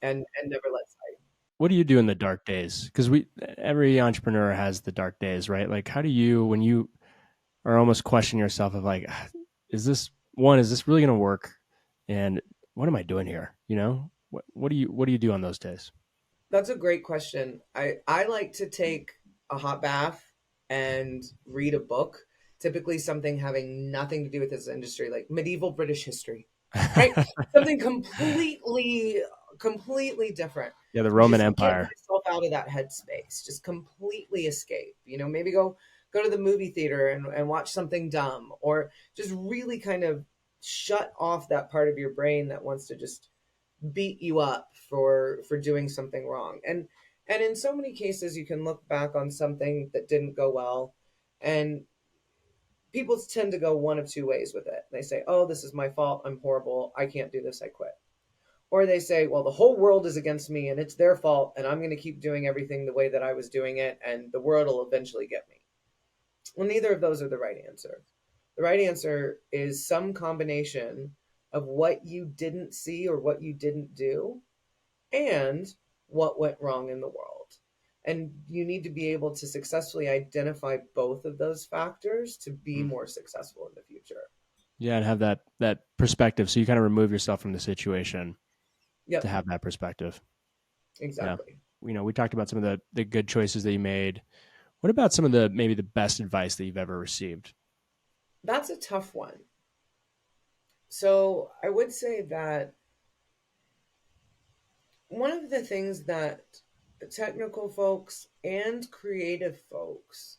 and never let sight. What do you do in the dark days? Because every entrepreneur has the dark days, right? Like, how do you, when you are almost questioning yourself of like, is this really going to work? And what am I doing here? What do you do on those days? That's a great question. I like to take a hot bath and read a book, typically something having nothing to do with this industry, like medieval British history, right? Something completely different. Yeah, the To Roman just get Empire. myself out of that headspace, just completely escape. Maybe go to the movie theater and watch something dumb, or just really kind of shut off that part of your brain that wants to just beat you up for doing something wrong. And in so many cases you can look back on something that didn't go well, and people tend to go one of two ways with it. They say, oh, this is my fault, I'm horrible, I can't do this, I quit. Or they say, well, the whole world is against me and it's their fault, and I'm going to keep doing everything the way that I was doing it, and the world will eventually get me. Well, neither of those are the right answer. The right answer is some combination of what you didn't see or what you didn't do and what went wrong in the world. And you need to be able to successfully identify both of those factors to be more successful in the future. Yeah, and have that perspective. So you kind of remove yourself from the situation to Yep, have that perspective. Yeah. exactly. We talked about some of the good choices that you made. What about some of the maybe the best advice that you've ever received? That's a tough one. So I would say that one of the things that technical folks and creative folks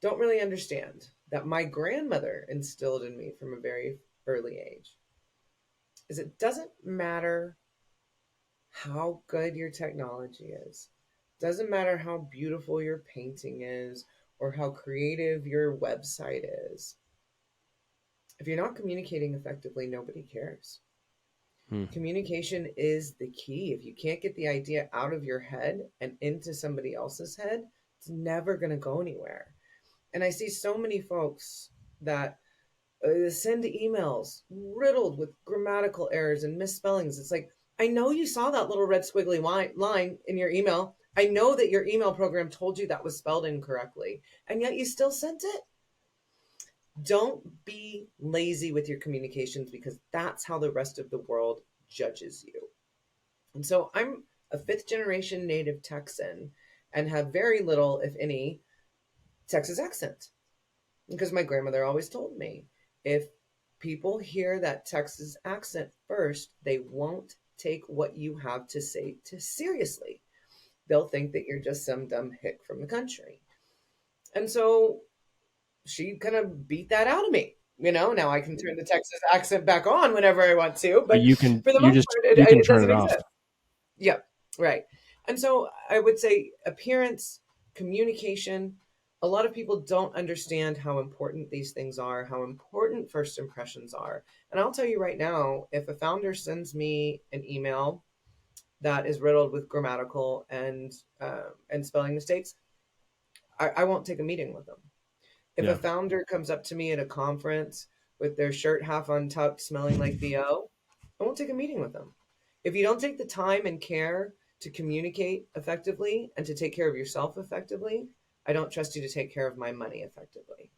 don't really understand, that my grandmother instilled in me from a very early age, is it doesn't matter how good your technology is, doesn't matter how beautiful your painting is or how creative your website is. If you're not communicating effectively, nobody cares. Hmm. Communication is the key. If you can't get the idea out of your head and into somebody else's head, it's never going to go anywhere. And I see so many folks that send emails riddled with grammatical errors and misspellings. It's like, I know you saw that little red squiggly line in your email. I know that your email program told you that was spelled incorrectly, and yet you still sent it. Don't be lazy with your communications, because that's how the rest of the world judges you. And so I'm a fifth generation native Texan and have very little, if any, Texas accent, because my grandmother always told me, if people hear that Texas accent first, they won't take what you have to say to seriously. They'll think that you're just some dumb hick from the country. And so she kind of beat that out of me. Now I can turn the Texas accent back on whenever I want to, But but for the most part, you can it turn doesn't it off. exist. Yep, right. And so I would say appearance, communication. A lot of people don't understand how important these things are, how important first impressions are. And I'll tell you right now, if a founder sends me an email that is riddled with grammatical and spelling mistakes, I won't take a meeting with them. If a Yeah. founder comes up to me at a conference with their shirt half untucked, smelling like BO, I won't take a meeting with them. If you don't take the time and care to communicate effectively and to take care of yourself effectively, I don't trust you to take care of my money effectively.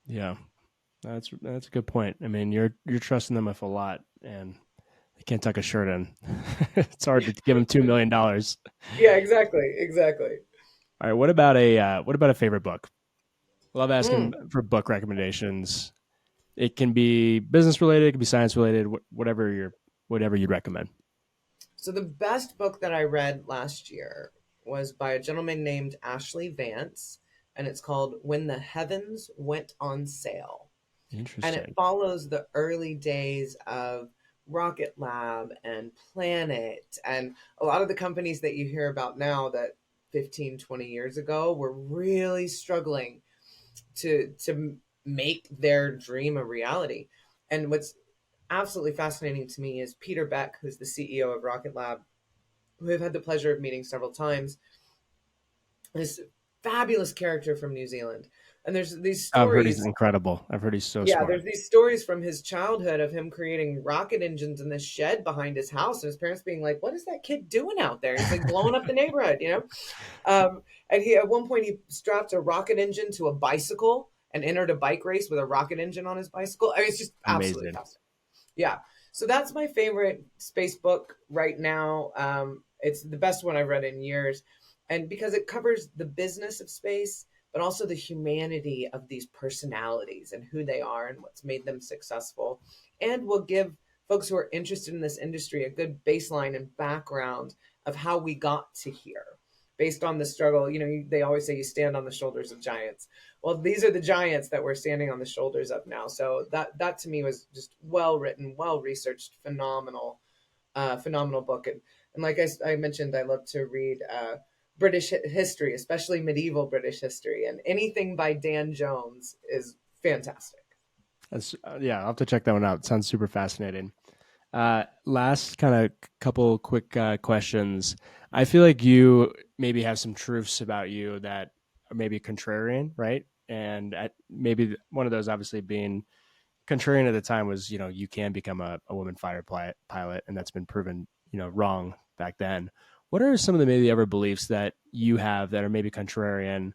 Yeah. That's a good point. I mean, you're trusting them with a lot, and they can't tuck a shirt in. It's hard to give them $2 million. Yeah, exactly, exactly. All right. What about a favorite book? Love asking Mm. for book recommendations. It can be business related, it can be science related, whatever you'd recommend. So the best book that I read last year was by a gentleman named Ashley Vance, and it's called When the Heavens Went on Sale. And it Interesting. follows the early days of Rocket Lab and Planet and a lot of the companies that you hear about now that 15, 20 years ago were really struggling to make their dream a reality. And what's absolutely fascinating to me is Peter Beck, who's the CEO of Rocket Lab, who I've had the pleasure of meeting several times, this fabulous character from New Zealand. And there's these I've heard he's stories. incredible. I've heard he's so Yeah, smart. there's these stories from his childhood of him creating rocket engines in this shed behind his house, and his parents being like, "What is that kid doing out there?" He's like blowing up the neighborhood. And he at one point he strapped a rocket engine to a bicycle and entered a bike race with a rocket engine on his bicycle. I mean, it's just absolutely Amazing. fascinating. Yeah, so that's my favorite space book right now. It's the best one I've read in years, and because it covers the business of space, but also the humanity of these personalities and who they are and what's made them successful, and will give folks who are interested in this industry a good baseline and background of how we got to here. based on the struggle. They always say you stand on the shoulders of giants. Well, these are the giants that we're standing on the shoulders of now. So that to me was just well written, well researched, phenomenal book. And like I mentioned, I love to read British history, especially medieval British history, and anything by Dan Jones is fantastic. That's, yeah, I'll have to check that one out. It sounds super fascinating. Last kind of couple quick questions. I feel like you maybe have some truths about you that are maybe contrarian, right? And maybe one of those obviously being contrarian at the time was, you can become a woman fighter pilot, and that's been proven, wrong back then. What are some of the maybe ever beliefs that you have that are maybe contrarian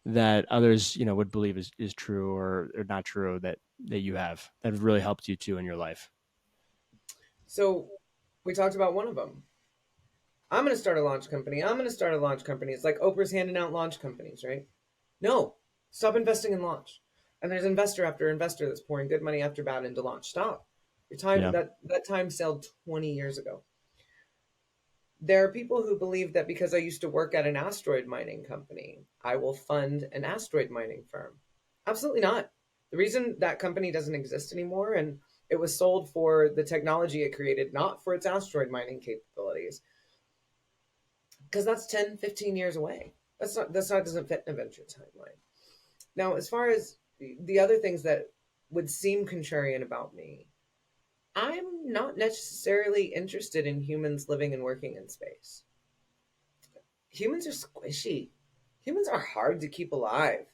that others, would believe is true or not true that you have that have really helped you too in your life? So we talked about one of them. I'm going to start a launch company. I'm going to start a launch company. It's like Oprah's handing out launch companies, right? No, stop investing in launch. And there's investor after investor that's pouring good money after bad into launch. Stop. Your time Yeah. that time sailed 20 years ago. There are people who believe that because I used to work at an asteroid mining company, I will fund an asteroid mining firm. Absolutely not. The reason that company doesn't exist anymore, and it was sold for the technology it created, not for its asteroid mining capabilities, because that's 10, 15 years away. Doesn't fit in a venture timeline. Now, as far as the other things that would seem contrarian about me, I'm not necessarily interested in humans living and working in space. Humans are squishy. Humans are hard to keep alive.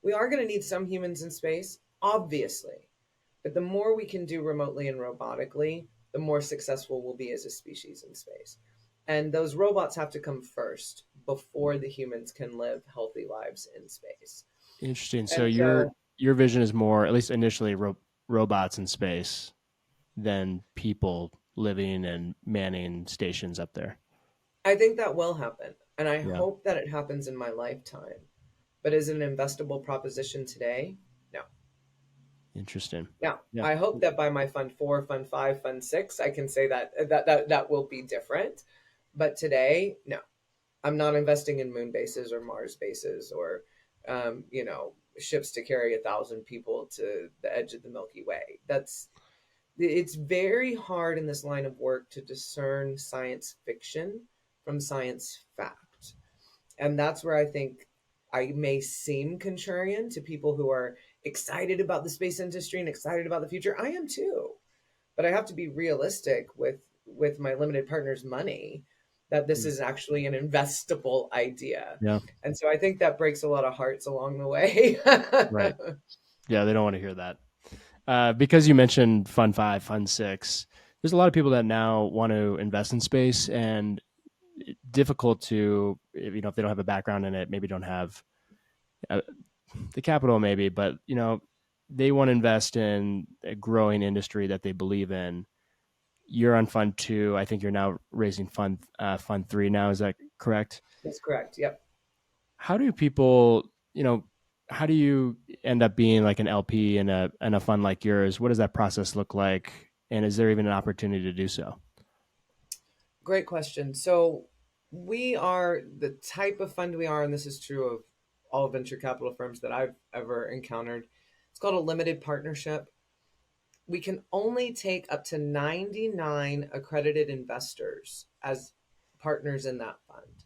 We are going to need some humans in space, obviously. But the more we can do remotely and robotically, the more successful we'll be as a species in space. And those robots have to come first before the humans can live healthy lives in space. Interesting. So And so your vision is more, at least initially, robots in space than people living and manning stations up there. I think that will happen. And I Yeah. hope that it happens in my lifetime. But is it an investable proposition today? No. Interesting. Now, Yeah. I hope that by my fund 4, fund 5, fund 6, I can say that will be different. But today, no. I'm not investing in moon bases or Mars bases or ships to carry 1,000 people to the edge of the Milky Way. It's very hard in this line of work to discern science fiction from science fact. And that's where I think I may seem contrarian to people who are excited about the space industry and excited about the future. I am too. But I have to be realistic with my limited partner's money that this Mm. is actually an investable idea. Yeah. And so I think that breaks a lot of hearts along the way. Right. Yeah. They don't want to hear that. Because you mentioned Fund 5, Fund 6, there's a lot of people that now want to invest in space, and difficult to, if they don't have a background in it, maybe don't have uh, the capital, maybe, but, they want to invest in a growing industry that they believe in. You're on Fund 2. I think you're now raising Fund 3 now. Is that correct? That's correct. Yep. How do people, how do you end up being like an LP in a fund like yours? What does that process look like? And is there even an opportunity to do so? Great question. So we are the type of fund we are, and this is true of all venture capital firms that I've ever encountered. It's called a limited partnership. We can only take up to 99 accredited investors as partners in that fund.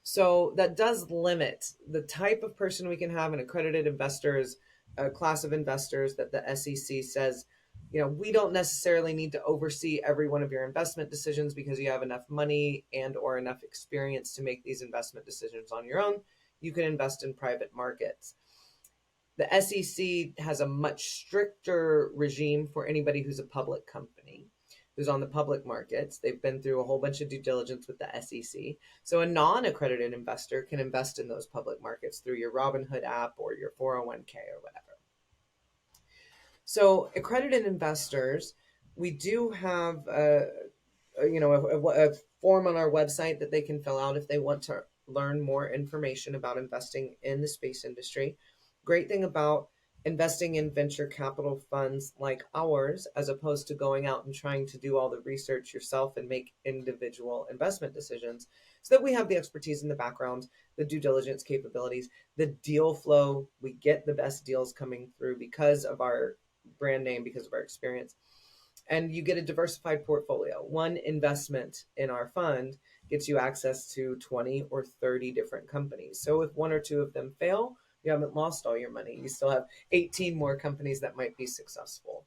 So that does limit the type of person we can have. An accredited investor is a class of investors that the SEC says, we don't necessarily need to oversee every one of your investment decisions because you have enough money and or enough experience to make these investment decisions on your own. You can invest in private markets. The SEC has a much stricter regime for anybody who's a public company, who's on the public markets. They've been through a whole bunch of due diligence with the SEC. So a non-accredited investor can invest in those public markets through your Robinhood app or your 401k or whatever. So accredited investors, we do have a form on our website that they can fill out if they want to learn more information about investing in the space industry. Great thing about investing in venture capital funds like ours, as opposed to going out and trying to do all the research yourself and make individual investment decisions, so that we have the expertise in the background, the due diligence capabilities, the deal flow. We get the best deals coming through because of our brand name, because of our experience. And you get a diversified portfolio. One investment in our fund gets you access to 20 or 30 different companies. So if one or two of them fail, you haven't lost all your money. You still have 18 more companies that might be successful.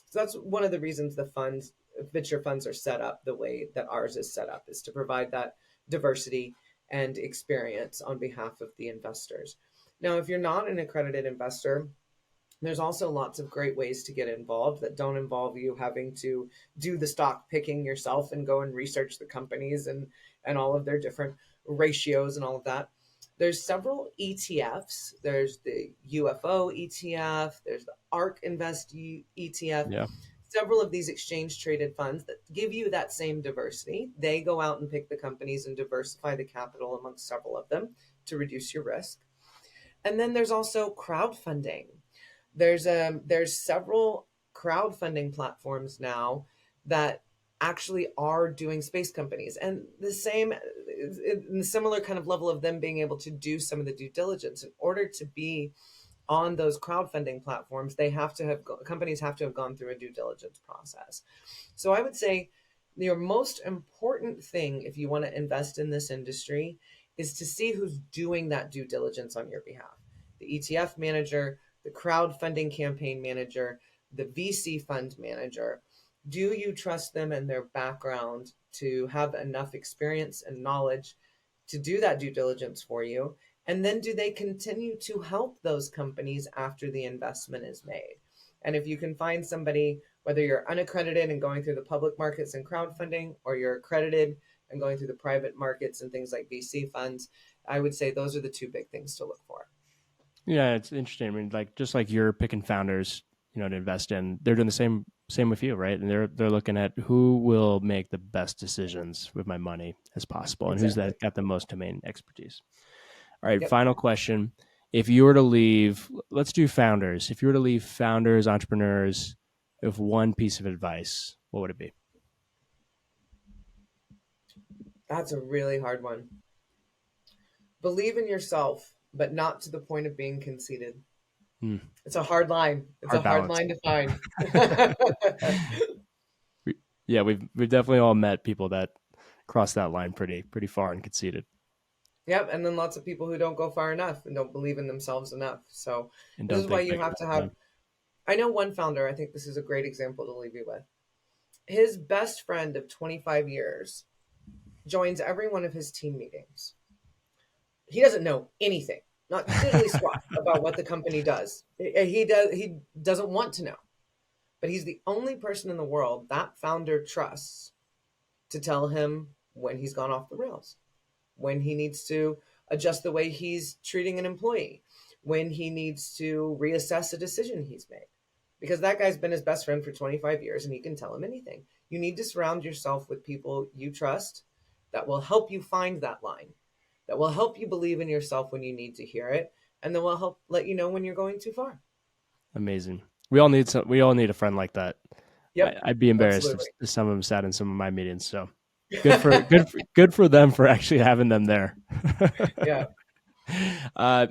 So that's one of the reasons the funds, venture funds, are set up the way that ours is set up, is to provide that diversity and experience on behalf of the investors. Now, if you're not an accredited investor, there's also lots of great ways to get involved that don't involve you having to do the stock picking yourself and go and research the companies and all of their different ratios and all of that. There's several ETFs. There's the UFO ETF. There's the ARK Invest ETF. Yeah. Several of these exchange traded funds that give you that same diversity. They go out and pick the companies and diversify the capital amongst several of them to reduce your risk. And then there's also crowdfunding. There's several crowdfunding platforms now that actually are doing space companies, and the same, in the similar kind of level of them being able to do some of the due diligence. In order to be on those crowdfunding platforms, companies have to have gone through a due diligence process. So I would say your most important thing, if you want to invest in this industry, is to see who's doing that due diligence on your behalf. The ETF manager, the crowdfunding campaign manager, the VC fund manager. Do you trust them and their background to have enough experience and knowledge to do that due diligence for you? And then do they continue to help those companies after the investment is made? And if you can find somebody, whether you're unaccredited and going through the public markets and crowdfunding, or you're accredited and going through the private markets and things like VC funds, I would say those are the two big things to look for. Yeah, it's interesting. I mean, like just like you're picking founders, to invest in, they're doing the same with you, right? And they're looking at who will make the best decisions with my money as possible, and who's Exactly. that got the most domain expertise. All right, Yep. final question. If you were to leave, let's do founders. If you were to leave founders, entrepreneurs with one piece of advice, what would it be? That's a really hard one. Believe in yourself, but not to the point of being conceited. Hmm. It's a hard line. It's Hard a hard balance. line to find. Yeah, we've definitely all met people that cross that line pretty far and conceited, Yep. And then lots of people who don't go far enough and don't believe in themselves enough. So and this don't is why think you big have to enough. have, I know one founder, I think this is a great example to leave you with. His best friend of 25 years joins every one of his team meetings. He doesn't know anything, not diddly squat about what the company does. He doesn't want to know. But he's the only person in the world that founder trusts to tell him when he's gone off the rails, when he needs to adjust the way he's treating an employee, when he needs to reassess a decision he's made. Because that guy's been his best friend for 25 years and he can tell him anything. You need to surround yourself with people you trust that will help you find that line, that will help you believe in yourself when you need to hear it, and that will help let you know when you're going too far. Amazing. We all need a friend like that. Yep, I'd be embarrassed absolutely. if some of them sat in some of my meetings. So good for them for actually having them there. Yeah.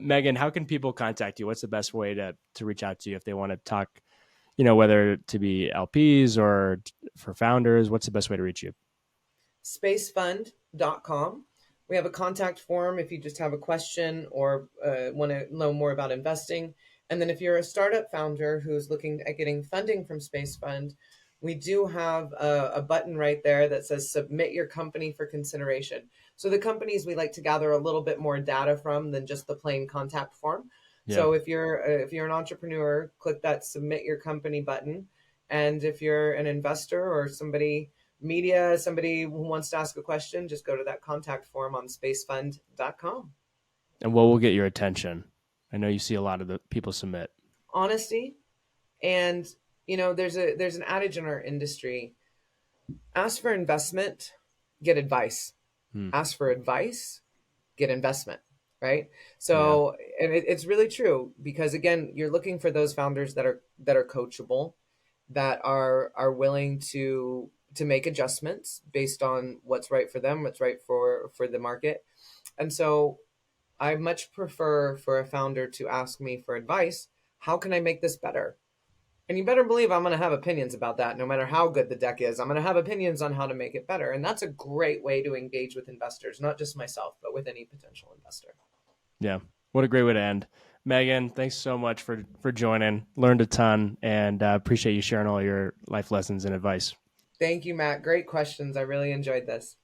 Meagan, how can people contact you? What's the best way to reach out to you if they want to talk? Whether to be LPs or for founders, what's the best way to reach you? SpaceFund.com. We have a contact form if you just have a question or want to know more about investing. And then if you're a startup founder who's looking at getting funding from SpaceFund, we do have a button right there that says submit your company for consideration. So the companies we like to gather a little bit more data from than just the plain contact form. Yeah. So if you're an entrepreneur, click that submit your company button. And if you're an investor or somebody who wants to ask a question, just go to that contact form on spacefund.com. And what will get your attention? I know you see a lot of the people submit. Honesty. And there's an adage in our industry: ask for investment, get advice. Hmm. Ask for advice, get investment. right? Yeah. So, and it's really true because again, you're looking for those founders that are coachable, that are willing to make adjustments based on what's right for them, what's right for the market. And so I much prefer for a founder to ask me for advice. How can I make this better? And you better believe I'm going to have opinions about that. No matter how good the deck is, I'm going to have opinions on how to make it better. And that's a great way to engage with investors, not just myself, but with any potential investor. Yeah. What a great way to end. Meagan, thanks so much for joining. Learned a ton, and appreciate you sharing all your life lessons and advice. Thank you, Matt. Great questions. I really enjoyed this.